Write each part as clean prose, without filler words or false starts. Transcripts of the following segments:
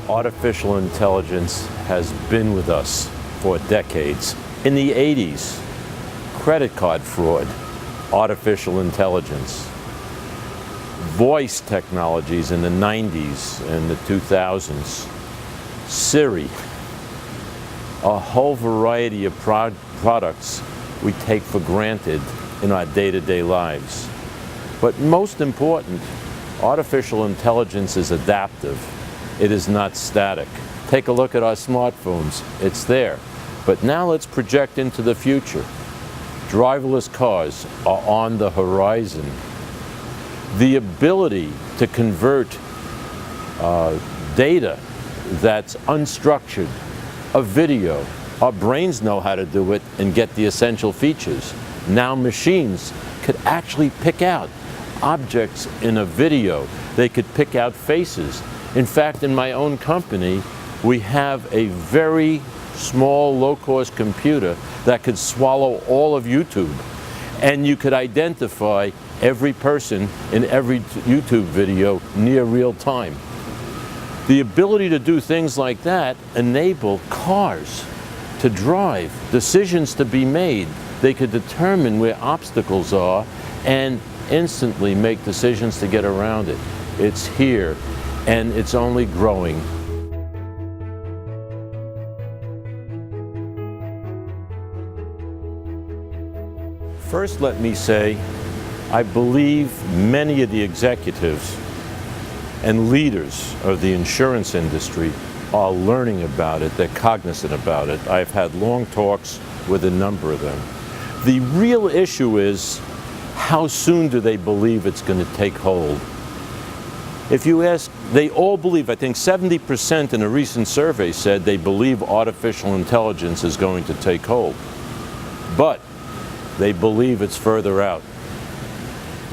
Artificial intelligence has been with us for decades. In the 80s, credit card fraud, artificial intelligence. Voice technologies in the 90s and the 2000s. Siri. A whole variety of products we take for granted in our day-to-day lives. But most important, artificial intelligence is adaptive. It is not static. Take a look at our smartphones. It's there. But now let's project into the future. Driverless cars are on the horizon. The ability to convert data that's unstructured, a video, our brains know how to do it and get the essential features. Now machines could actually pick out objects in a video. They could pick out faces. In fact, in my own company, we have a very small, low-cost computer that could swallow all of YouTube. And you could identify every person in every YouTube video near real time. The ability to do things like that enable cars to drive, decisions to be made. They could determine where obstacles are and instantly make decisions to get around it. It's here, and it's only growing. First, let me say, I believe many of the executives and leaders of the insurance industry are learning about it, they're cognizant about it. I've had long talks with a number of them. The real issue is, how soon do they believe it's going to take hold? If you ask, they all believe, I think 70% in a recent survey said they believe artificial intelligence is going to take hold. But they believe it's further out.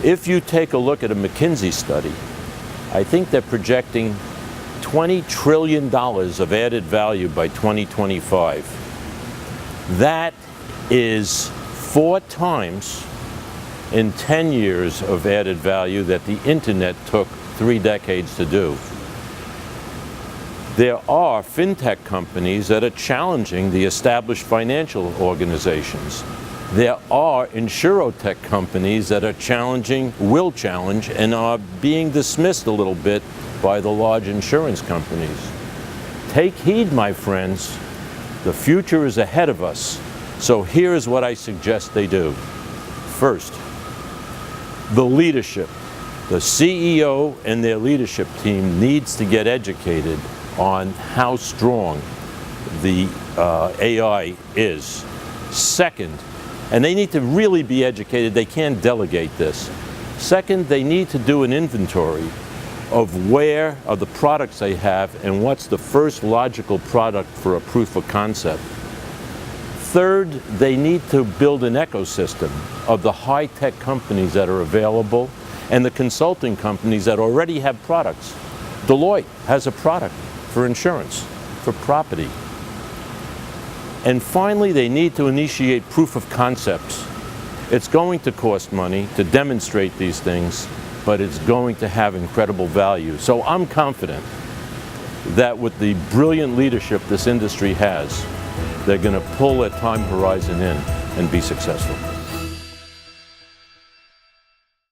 If you take a look at a McKinsey study, I think they're projecting $20 trillion of added value by 2025. That is 4 times in 10 years of added value that the internet took 3 decades to do. There are fintech companies that are challenging the established financial organizations. There are insurotech companies that are challenging, will challenge, and are being dismissed a little bit by the large insurance companies. Take heed, my friends. The future is ahead of us. So here is what I suggest they do. First, the leadership, the CEO and their leadership team needs to get educated on how strong the AI is. Second, and they need to really be educated, they can't delegate this. Second, they need to do an inventory of where are the products they have and what's the first logical product for a proof of concept. Third, they need to build an ecosystem of the high-tech companies that are available and the consulting companies that already have products. Deloitte has a product for insurance, for property. And finally, they need to initiate proof of concepts. It's going to cost money to demonstrate these things, but it's going to have incredible value. So I'm confident that with the brilliant leadership this industry has, they're going to pull that time horizon in and be successful.